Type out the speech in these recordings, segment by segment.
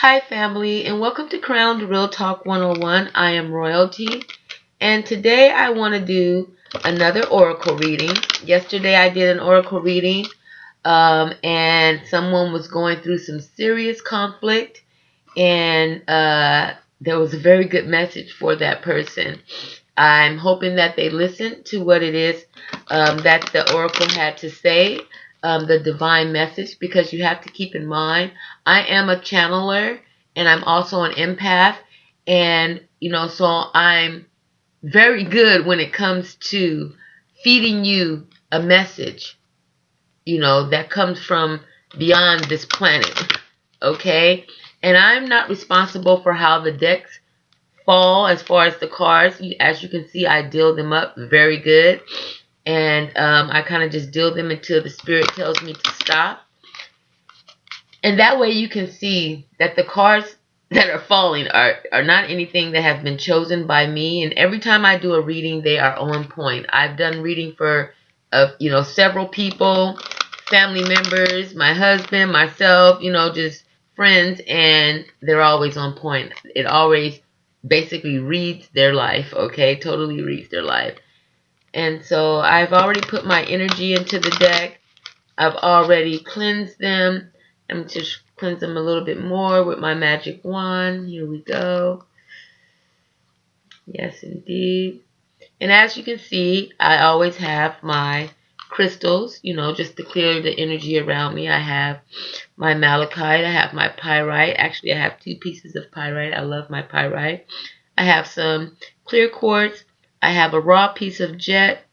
Hi family, and welcome to Crowned Real Talk 101. I am Royalty, and today I want to do another oracle reading. Yesterday I did an oracle reading, and someone was going through some serious conflict, and there was a very good message for that person. I'm hoping that they listened to what it is that the oracle had to say, the divine message, because you have to keep in mind, I am a channeler and I'm also an empath, and so I'm very good when it comes to feeding you a message, that comes from beyond this planet, okay? And I'm not responsible for how the decks fall as far as the cards. As you can see, I deal them up very good, and I kind of just deal them until the spirit tells me to stop. And that way you can see that the cards that are falling are not anything that have been chosen by me. And every time I do a reading, they are on point. I've done reading for several people, family members, my husband, myself, just friends, and they're always on point. It always basically reads their life, okay? Totally reads their life. And so I've already put my energy into the deck. I've already cleansed them. I'm just cleanse them a little bit more with my magic wand. Here we go. Yes, indeed. And as you can see, I always have my crystals, just to clear the energy around me. I have my malachite. I have my pyrite. Actually, I have 2 pieces of pyrite. I love my pyrite. I have some clear quartz. I have a raw piece of jet,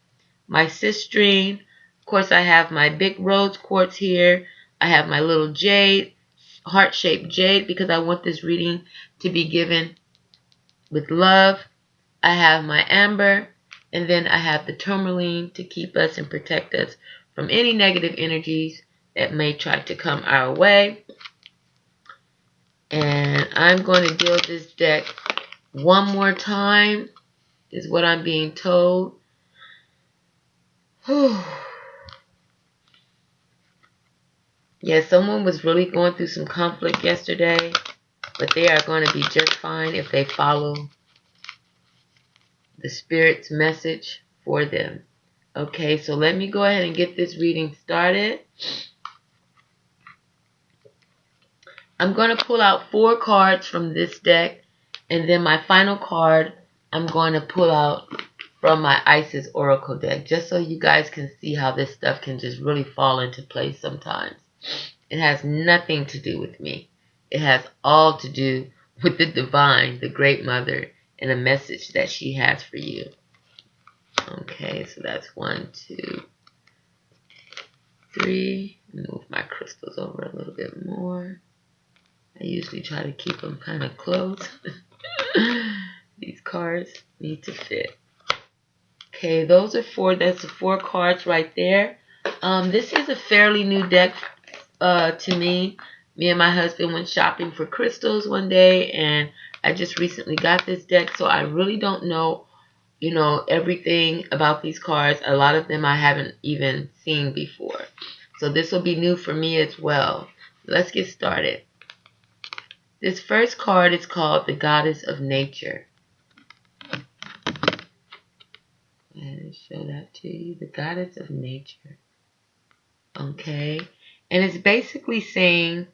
my cistrine. Of course, I have my big rose quartz here. I have my little jade, heart-shaped jade, because I want this reading to be given with love. I have my amber, and then I have the tourmaline to keep us and protect us from any negative energies that may try to come our way. And I'm going to deal this deck one more time, is what I'm being told. Yeah, someone was really going through some conflict yesterday, but they are going to be just fine if they follow the Spirit's message for them. Okay, so let me go ahead and get this reading started. I'm going to pull out 4 cards from this deck, and then my final card I'm going to pull out from my Isis Oracle deck, just so you guys can see how this stuff can just really fall into place sometimes. It has nothing to do with me. It has all to do with the divine, the great mother, and a message that she has for you. Okay, so that's 1, 2, 3. Move my crystals over a little bit more. I usually try to keep them kind of close. These cards need to fit. Okay, those are 4. That's the 4 cards right there. This is a fairly new deck to me. Me and my husband went shopping for crystals one day, and I just recently got this deck, so I really don't know, everything about these cards. A lot of them I haven't even seen before. So this will be new for me as well. Let's get started. This first card is called the Goddess of Nature. And show that to you. The Goddess of Nature. Okay. And it's basically saying,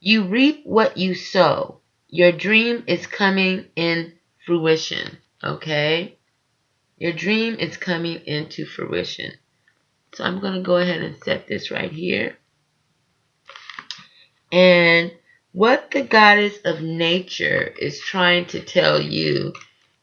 you reap what you sow. Your dream is coming in fruition. Okay. Your dream is coming into fruition. So I'm going to go ahead and set this right here. And what the Goddess of Nature is trying to tell you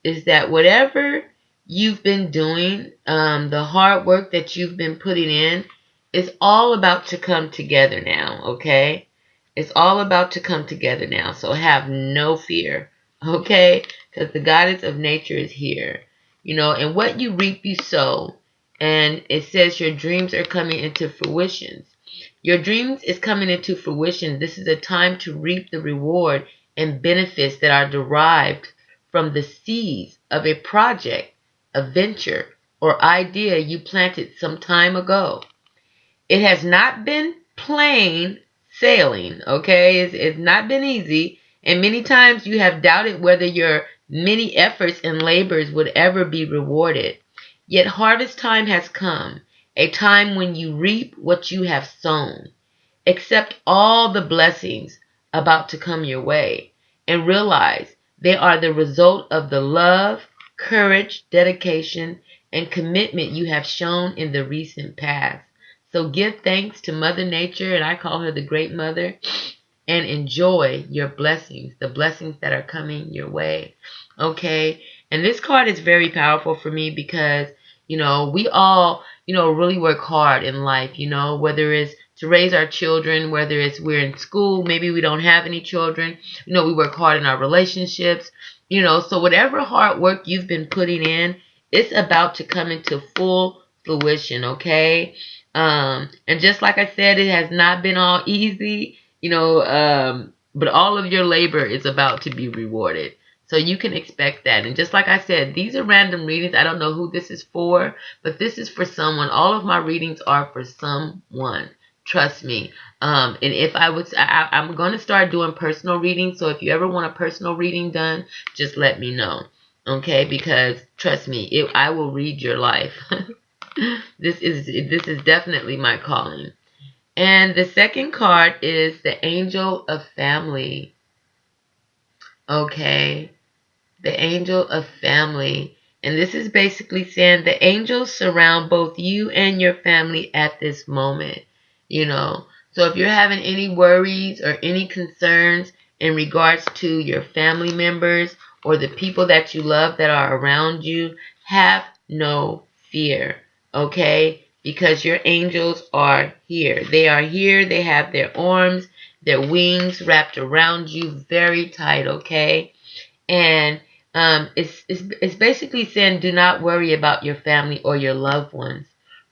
is that whatever you've been doing, the hard work that you've been putting in, is all about to come together now, okay? It's all about to come together now, so have no fear, okay? Because the Goddess of Nature is here, and what you reap, you sow. And it says your dreams are coming into fruition. Your dreams is coming into fruition. This is a time to reap the reward and benefits that are derived from the seeds of a project, a venture, or idea you planted some time ago. It has not been plain sailing, okay? It's not been easy, and many times you have doubted whether your many efforts and labors would ever be rewarded. Yet harvest time has come, a time when you reap what you have sown. Accept all the blessings about to come your way and realize they are the result of the love, courage, dedication, and commitment you have shown in the recent past. So give thanks to Mother Nature, and I call her the Great Mother, and enjoy your blessings, the blessings that are coming your way. Okay? And this card is very powerful for me because, we all, really work hard in life, whether it's to raise our children, whether it's we're in school, maybe we don't have any children, we work hard in our relationships, so whatever hard work you've been putting in, it's about to come into full fruition, okay? And just like I said, it has not been all easy, but all of your labor is about to be rewarded. So you can expect that. And just like I said, these are random readings. I don't know who this is for, but this is for someone. All of my readings are for someone. Trust me. And if I'm going to start doing personal readings. So if you ever want a personal reading done, just let me know. Okay? Because trust me, I will read your life. This is definitely my calling. And the second card is the Angel of Family. Okay? The Angel of Family. And this is basically saying the angels surround both you and your family at this moment. So if you're having any worries or any concerns in regards to your family members or the people that you love that are around you, have no fear, okay? Because your angels are here. They are here. They have their arms, their wings wrapped around you very tight, okay? And it's basically saying do not worry about your family or your loved ones,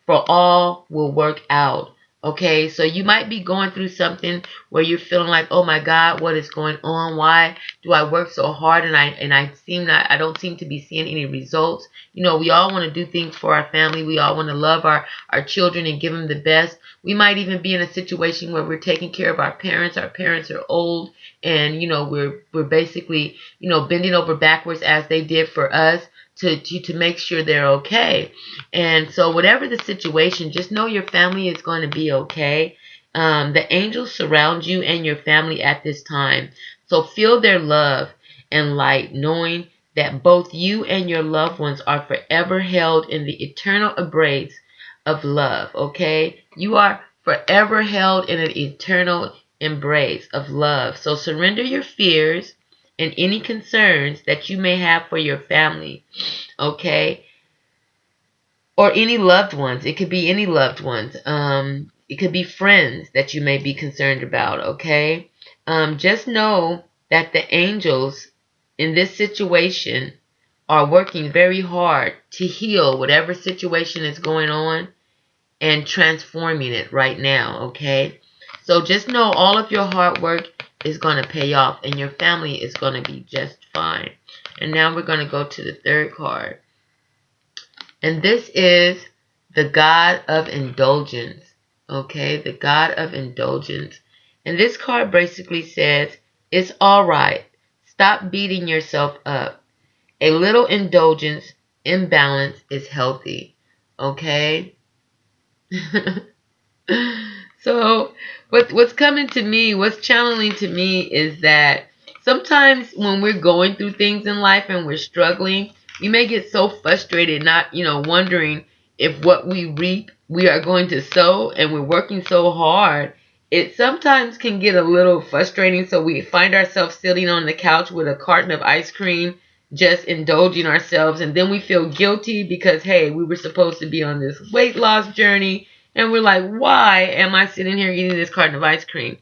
for all will work out. Okay, so you might be going through something where you're feeling like, oh my God, what is going on? Why do I work so hard and I don't seem to be seeing any results? We all want to do things for our family. We all want to love our children and give them the best. We might even be in a situation where we're taking care of our parents. Our parents are old, and we're basically bending over backwards as they did for us to make sure they're okay. And so whatever the situation, just know your family is going to be okay. The angels surround you and your family at this time. So feel their love and light, knowing that both you and your loved ones are forever held in the eternal embrace of love, okay? You are forever held in an eternal embrace of love. So surrender your fears and any concerns that you may have for your family, okay? Or any loved ones. It could be any loved ones. It could be friends that you may be concerned about, okay? Just know that the angels in this situation are working very hard to heal whatever situation is going on and transforming it right now, okay? So just know all of your hard work is going to pay off and your family is going to be just fine. And now we're going to go to the third card. And this is the God of Indulgence. Okay, the God of Indulgence. And this card basically says, it's all right. Stop beating yourself up. A little indulgence, imbalance is healthy. Okay? So what's coming to me, what's channeling to me is that sometimes when we're going through things in life and we're struggling, we may get so frustrated, not, wondering if what we reap we are going to sow, and we're working so hard. It sometimes can get a little frustrating, so we find ourselves sitting on the couch with a carton of ice cream, just indulging ourselves, and then we feel guilty because, hey, we were supposed to be on this weight loss journey, and we're like, why am I sitting here eating this carton of ice cream?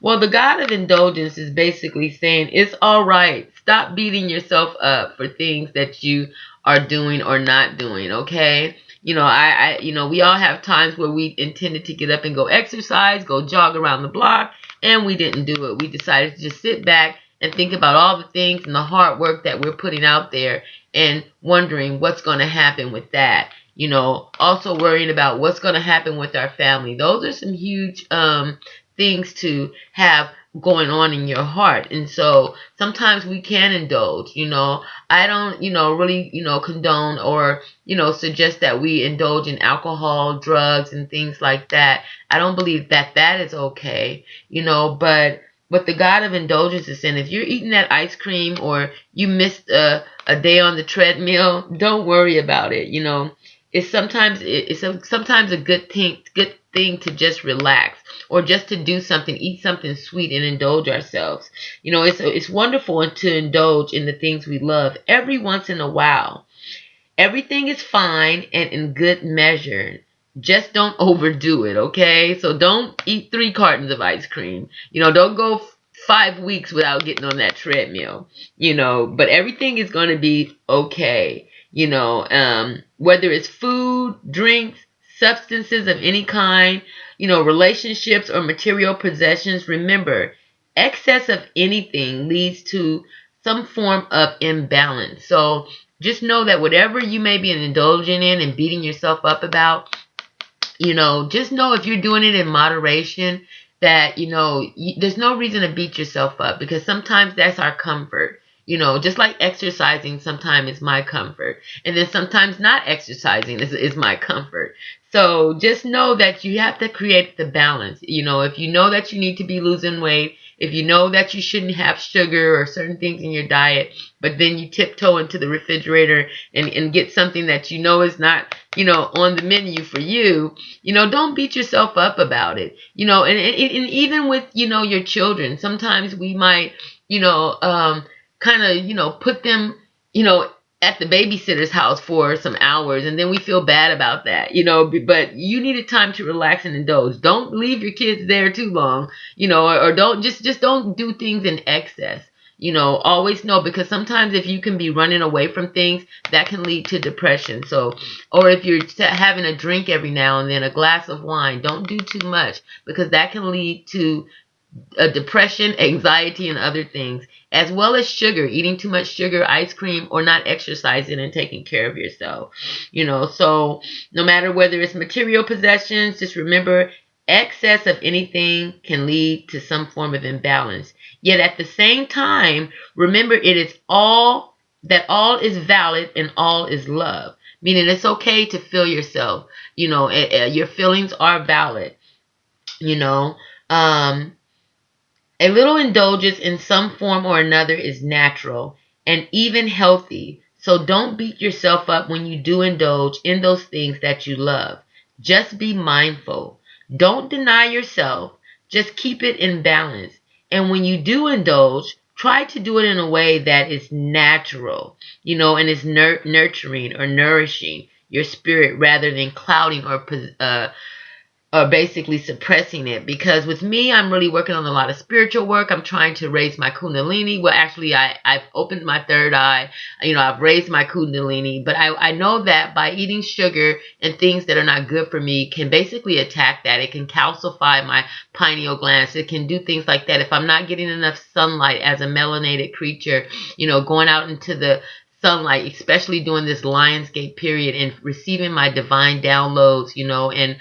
Well, the God of Indulgence is basically saying, it's all right. Stop beating yourself up for things that you are doing or not doing, okay? We all have times where we intended to get up and go exercise, go jog around the block, and we didn't do it. We decided to just sit back and think about all the things and the hard work that we're putting out there and wondering what's going to happen with that. Also worrying about what's going to happen with our family. Those are some huge things to have going on in your heart. And so sometimes we can indulge, I don't, really, condone or, suggest that we indulge in alcohol, drugs, and things like that. I don't believe that that is okay, but the God of indulgence is in. If you're eating that ice cream or you missed a day on the treadmill, don't worry about it. It's sometimes a good thing to just relax or just to do something, eat something sweet and indulge ourselves. It's wonderful to indulge in the things we love every once in a while. Everything is fine and in good measure. Just don't overdo it, okay? So don't eat 3 cartons of ice cream. Don't go 5 weeks without getting on that treadmill. But everything is going to be okay. Whether it's food, drinks, substances of any kind, relationships or material possessions, remember, excess of anything leads to some form of imbalance. So just know that whatever you may be indulging in and beating yourself up about, just know if you're doing it in moderation that, there's no reason to beat yourself up, because sometimes that's our comfort. Just like exercising sometimes is my comfort. And then sometimes not exercising is my comfort. So just know that you have to create the balance. If you know that you need to be losing weight, if you know that you shouldn't have sugar or certain things in your diet, but then you tiptoe into the refrigerator and get something that is not, on the menu for you, don't beat yourself up about it. And even with, your children, sometimes we might, kind of, put them, at the babysitter's house for some hours, and then we feel bad about that, but you needed time to relax and indulge. Don't leave your kids there too long, or don't just don't do things in excess. Always know, because sometimes if you can be running away from things, that can lead to depression. So, or if you're having a drink every now and then, a glass of wine, don't do too much, because that can lead to depression, anxiety, and other things, as well as sugar, eating too much sugar, ice cream, or not exercising and taking care of yourself. So no matter whether it's material possessions, just remember, excess of anything can lead to some form of imbalance. Yet at the same time, remember, all is valid and all is love. Meaning it's okay to feel yourself. Your feelings are valid. A little indulgence in some form or another is natural and even healthy. So don't beat yourself up when you do indulge in those things that you love. Just be mindful. Don't deny yourself. Just keep it in balance. And when you do indulge, try to do it in a way that is natural, and is nurturing or nourishing your spirit, rather than clouding or basically suppressing it. Because with me, I'm really working on a lot of spiritual work. I'm trying to raise my kundalini. Well, actually, I've opened my third eye. I've raised my kundalini. But I know that by eating sugar and things that are not good for me can basically attack that. It can calcify my pineal glands. It can do things like that. If I'm not getting enough sunlight as a melanated creature, going out into the sunlight, especially during this Lionsgate period, and receiving my divine downloads, and,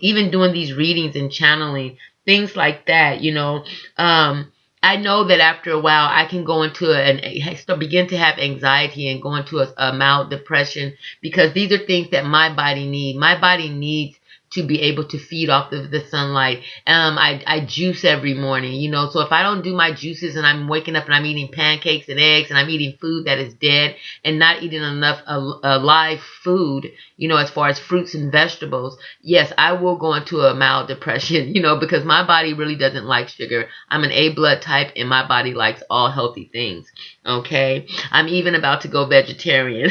even doing these readings and channeling, things like that, I know that after a while I can go into begin to have anxiety and go into a mild depression, because these are things that my body needs. My body needs to be able to feed off of the sunlight. I juice every morning, so if I don't do my juices and I'm waking up and I'm eating pancakes and eggs and I'm eating food that is dead and not eating enough live food, as far as fruits and vegetables, yes, I will go into a mild depression, because my body really doesn't like sugar. I'm an A blood type and my body likes all healthy things. Okay. I'm even about to go vegetarian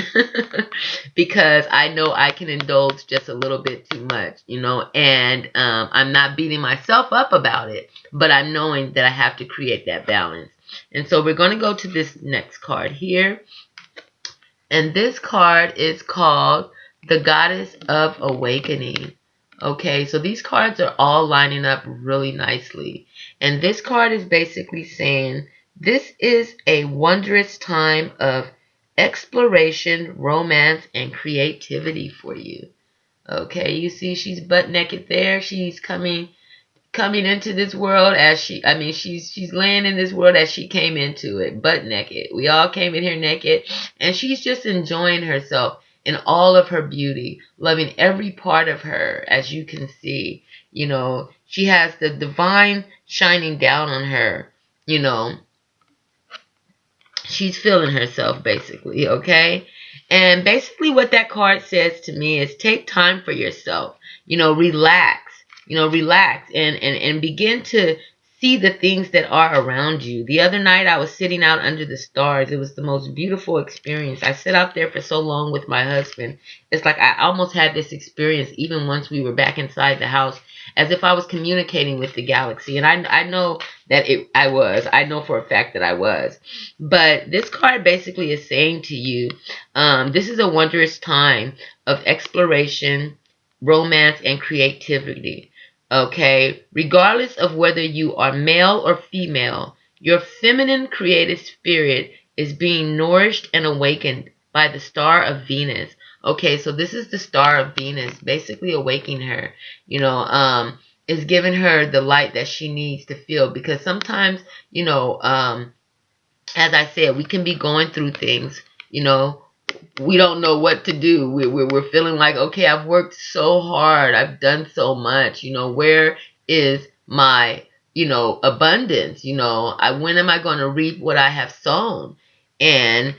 because I know I can indulge just a little bit too much, and I'm not beating myself up about it, but I'm knowing that I have to create that balance. And so we're going to go to this next card here. And this card is called the Goddess of Awakening. Okay, so these cards are all lining up really nicely. And this card is basically saying, this is a wondrous time of exploration, romance, and creativity for you. Okay, you see she's butt naked there. She's coming coming into this world as she's laying in this world as she came into it, butt naked. We all came in here naked, and she's just enjoying herself in all of her beauty, loving every part of her, as you can see. She has the divine shining down on her. She's feeling herself, basically, okay? And basically what that card says to me is take time for yourself. Relax. Relax and begin to see the things that are around you. The other night I was sitting out under the stars. It was the most beautiful experience. I sat out there for so long with my husband. It's like I almost had this experience even once we were back inside the house, as if I was communicating with the galaxy. And I know that I was. I know for a fact that I was. But this card basically is saying to you, this is a wondrous time of exploration, romance, and creativity. Okay? Regardless of whether you are male or female, your feminine creative spirit is being nourished and awakened by the star of Venus. Okay, so this is the star of Venus, basically awakening her, is giving her the light that she needs to feel. Because sometimes, as I said, we can be going through things, we don't know what to do. We're feeling like, okay, I've worked so hard. I've done so much. Where is my, abundance? When am I going to reap what I have sown? And,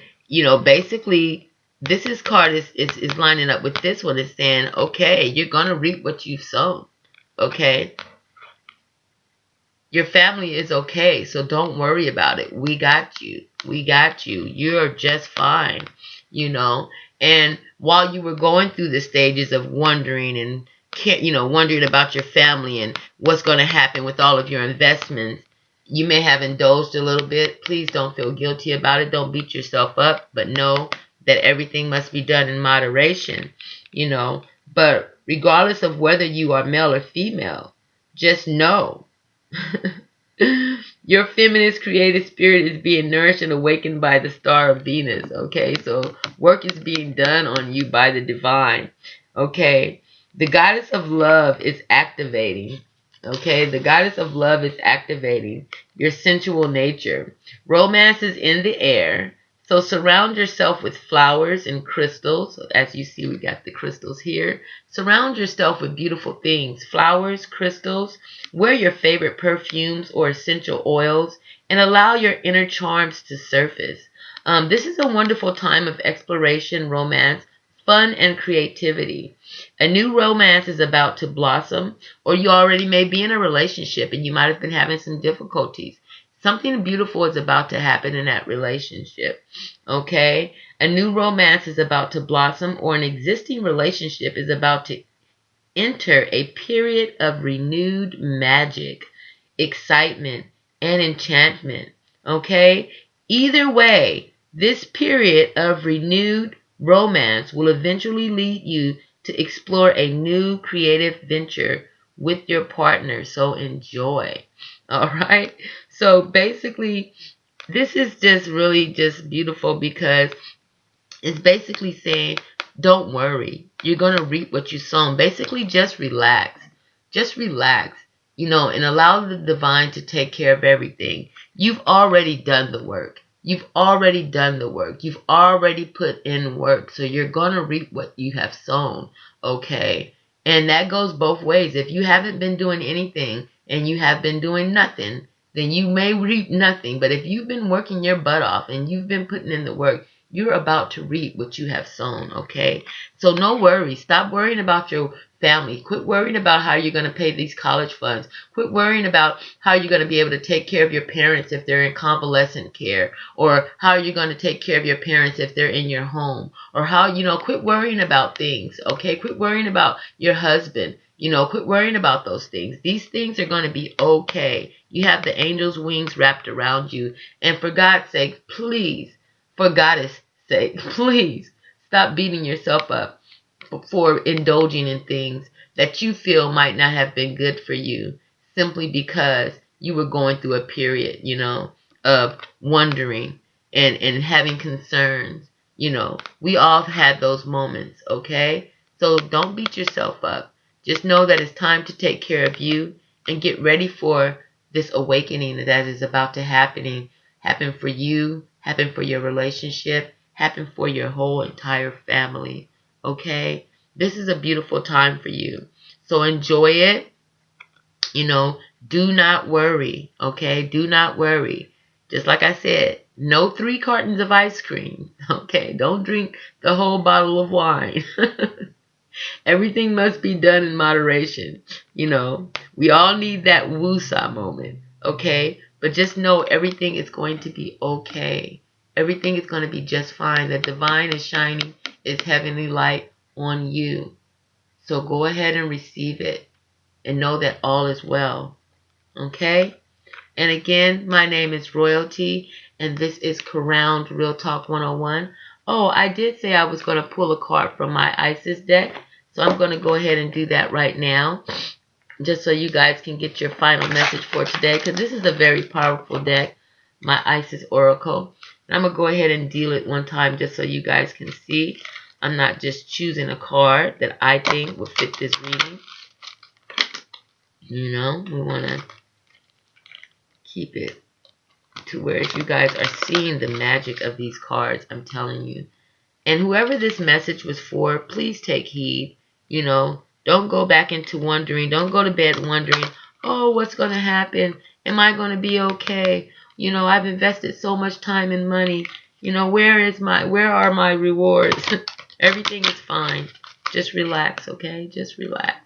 basically, this card is lining up with this one. It's saying, okay, you're going to reap what you've sown. Okay? Your family is okay, so don't worry about it. We got you. We got you. You're just fine. And while you were going through the stages of wondering and wondering about your family and what's going to happen with all of your investments, you may have indulged a little bit. Please don't feel guilty about it. Don't beat yourself up, but know that everything must be done in moderation, But regardless of whether you are male or female, just know your feminist creative spirit is being nourished and awakened by the star of Venus. Okay, so work is being done on you by the divine. Okay, the goddess of love is activating. Okay, the goddess of love is activating your sensual nature. Romance is in the air. So surround yourself with flowers and crystals. As you see, we got the crystals here. Surround yourself with beautiful things. Flowers, crystals. Wear your favorite perfumes or essential oils and allow your inner charms to surface. This is a wonderful time of exploration, romance, fun, and creativity. A new romance is about to blossom, or you already may be in a relationship and you might have been having some difficulties. Something beautiful is about to happen in that relationship. Okay? A new romance is about to blossom, or an existing relationship is about to enter a period of renewed magic, excitement, and enchantment. Okay? Either way, this period of renewed romance will eventually lead you to explore a new creative venture with your partner. So enjoy. All right? So basically, this is just really just beautiful because it's basically saying, don't worry. You're going to reap what you sown. Basically, just relax. Just relax, and allow the divine to take care of everything. You've already done the work. You've already done the work. You've already put in work. So you're going to reap what you have sown. Okay? And that goes both ways. If you haven't been doing anything and you have been doing nothing, then you may reap nothing. But if you've been working your butt off and you've been putting in the work, you're about to reap what you have sown, okay? So no worries. Stop worrying about your family. Quit worrying about how you're going to pay these college funds. Quit worrying about how you're going to be able to take care of your parents if they're in convalescent care, or how you're going to take care of your parents if they're in your home, or how, quit worrying about things, okay? Quit worrying about your husband. Quit worrying about those things. These things are going to be okay. You have the angel's wings wrapped around you. And for God's sake, please, for God's sake, please stop beating yourself up for indulging in things that you feel might not have been good for you, simply because you were going through a period, of wondering and having concerns. We all had those moments, okay? So don't beat yourself up. Just know that it's time to take care of you and get ready for this awakening that is about to happen for you, happen for your relationship, happen for your whole entire family. Okay? This is a beautiful time for you. So enjoy it. Do not worry. Okay? Do not worry. Just like I said, no 3 cartons of ice cream. Okay? Don't drink the whole bottle of wine. Everything must be done in moderation. We all need that woosah moment, okay? But just know everything is going to be okay. Everything is going to be just fine. The divine is shining its heavenly light on you. So go ahead and receive it and know that all is well, okay? And again, my name is Royalty, and this is Crowned Real Talk 101. Oh, I did say I was going to pull a card from my Isis deck. So I'm going to go ahead and do that right now, just so you guys can get your final message for today, because this is a very powerful deck, my Isis Oracle. And I'm going to go ahead and deal it one time just so you guys can see. I'm not just choosing a card that I think will fit this reading. We want to keep it to where you guys are seeing the magic of these cards, I'm telling you. And whoever this message was for, please take heed. Don't go back into wondering. Don't go to bed wondering, oh, what's going to happen? Am I going to be okay? I've invested so much time and money. Where are my rewards? Everything is fine. Just relax, okay? Just relax.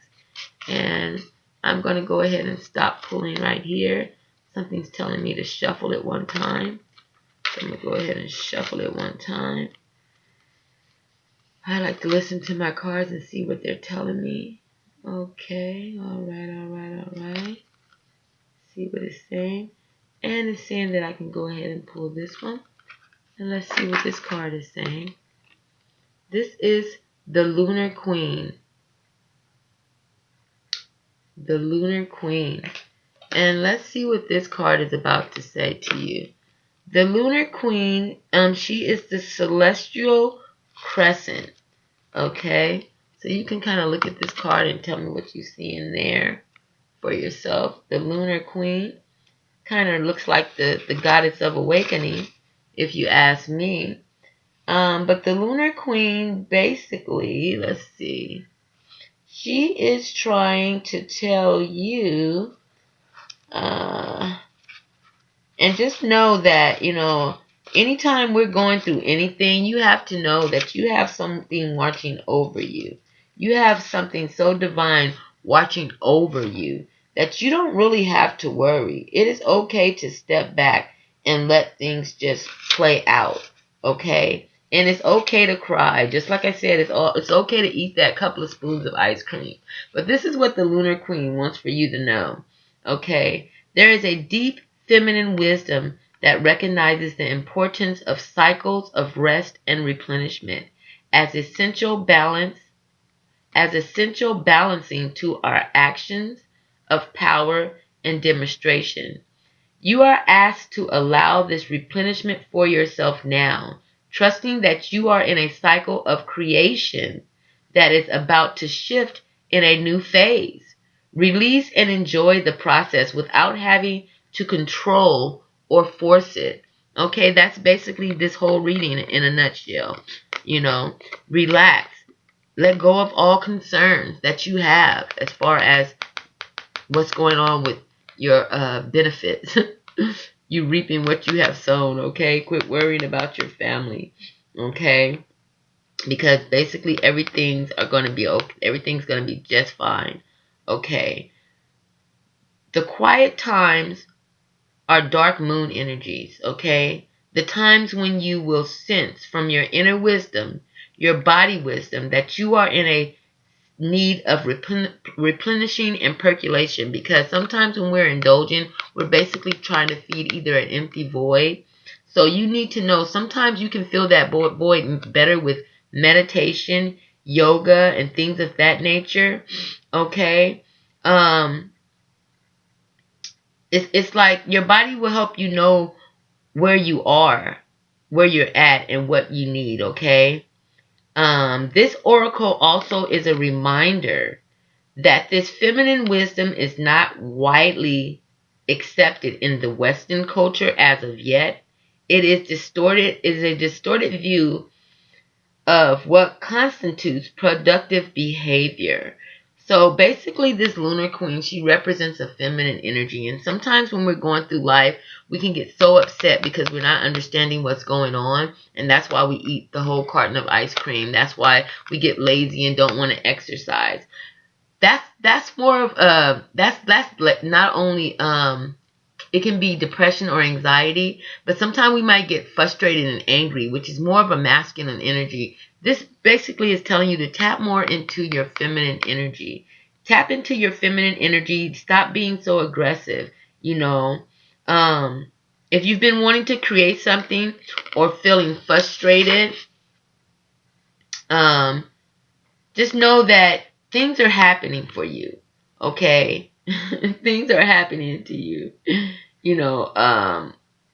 And I'm going to go ahead and stop pulling right here. Something's telling me to shuffle it one time. So I'm going to go ahead and shuffle it one time. I like to listen to my cards and see what they're telling me. Okay, alright. See what it's saying. And it's saying that I can go ahead and pull this one. And let's see what this card is saying. This is the Lunar Queen. The Lunar Queen. And let's see what this card is about to say to you. The Lunar Queen, she is the celestial crescent. Okay, so you can kind of look at this card and tell me what you see in there for yourself. The Lunar Queen kind of looks like the goddess of awakening, if you ask me. But the Lunar Queen, basically, let's see, she is trying to tell you, and just know that, anytime we're going through anything, you have to know that you have something watching over you. You have something so divine watching over you that you don't really have to worry. It is okay to step back and let things just play out, okay? And it's okay to cry. Just like I said, it's okay to eat that couple of spoons of ice cream. But this is what the Lunar Queen wants for you to know, okay? There is a deep feminine wisdom that recognizes the importance of cycles of rest and replenishment as essential balancing to our actions of power and demonstration. You are asked to allow this replenishment for yourself now, trusting that you are in a cycle of creation that is about to shift in a new phase. Release and enjoy the process without having to control or force it. Okay, that's basically this whole reading in a nutshell. Relax. Let go of all concerns that you have as far as what's going on with your benefits. You reaping what you have sown, okay? Quit worrying about your family, okay? Because basically everything's going to be okay. Everything's going to be just fine, okay? The quiet times are dark moon energies, okay? The times when you will sense from your inner wisdom, your body wisdom, that you are in a need of replenishing and percolation, because sometimes when we're indulging, we're basically trying to feed either an empty void. So you need to know sometimes you can fill that void better with meditation, yoga, and things of that nature, okay? It's like your body will help you know where you are, where you're at, and what you need, okay? This oracle also is a reminder that this feminine wisdom is not widely accepted in the Western culture as of yet. It is a distorted view of what constitutes productive behavior. So basically, this lunar queen, she represents a feminine energy. And sometimes when we're going through life, we can get so upset because we're not understanding what's going on. And that's why we eat the whole carton of ice cream. That's why we get lazy and don't want to exercise. That's more of that's not only it can be depression or anxiety, but sometimes we might get frustrated and angry, which is more of a masculine energy. This basically is telling you to tap more into your feminine energy. Tap into your feminine energy. Stop being so aggressive. You know, if you've been wanting to create something or feeling frustrated, um, just know that things are happening for you. Okay, things are happening to you. You know,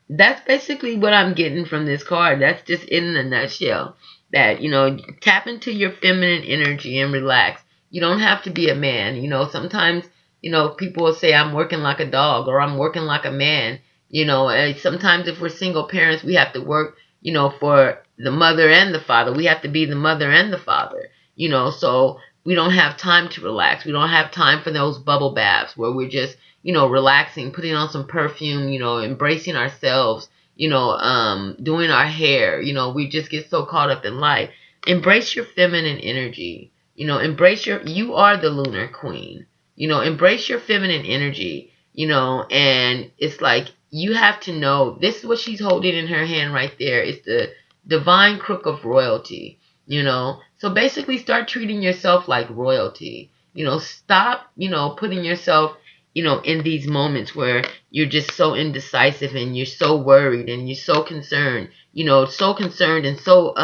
that's basically what I'm getting from this card. That's just in a nutshell. That, you know, tap into your feminine energy and relax. You don't have to be a man. You know, sometimes, you know, people will say, I'm working like a dog or I'm working like a man. You know, and sometimes if we're single parents, we have to work, you know, for the mother and the father. We have to be the mother and the father, you know, so we don't have time to relax. We don't have time for those bubble baths where we're just, you know, relaxing, putting on some perfume, you know, embracing ourselves, you know, doing our hair. You know, we just get so caught up in life. Embrace your feminine energy. You know, you are the lunar queen. You know, embrace your feminine energy, you know, and it's like you have to know this is what she's holding in her hand right there. It's the divine crook of royalty, you know. So basically start treating yourself like royalty. You know, stop, you know, putting yourself, you know, in these moments where you're just so indecisive and you're so worried and you're so concerned, you know, so concerned and so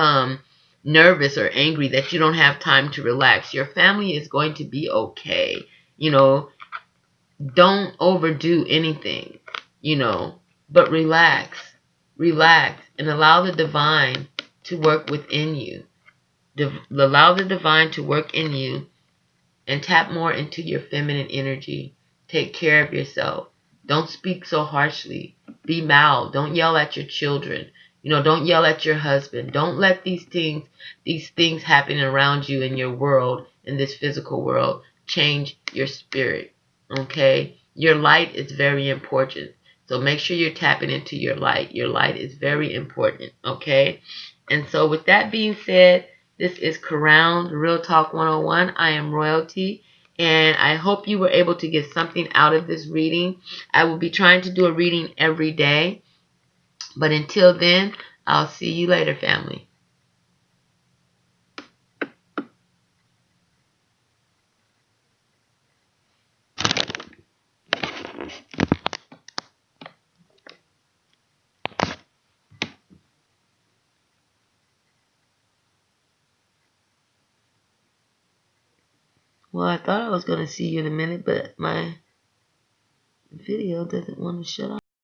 nervous or angry that you don't have time to relax. Your family is going to be okay. You know, don't overdo anything, you know, but relax. Relax and allow the divine to work within you. Allow the divine to work in you and tap more into your feminine energy. Take care of yourself. Don't speak so harshly. Be mild. Don't yell at your children. You know, don't yell at your husband. Don't let these things happen around you in your world, in this physical world, change your spirit. Okay? Your light is very important. So make sure you're tapping into your light. Your light is very important. Okay? And so with that being said, this is Crowned Real Talk 101. I am Royalty, and I hope you were able to get something out of this reading. I will be trying to do a reading every day, but until then, I'll see you later, family. Well, I thought I was going to see you in a minute, but my video doesn't want to shut off.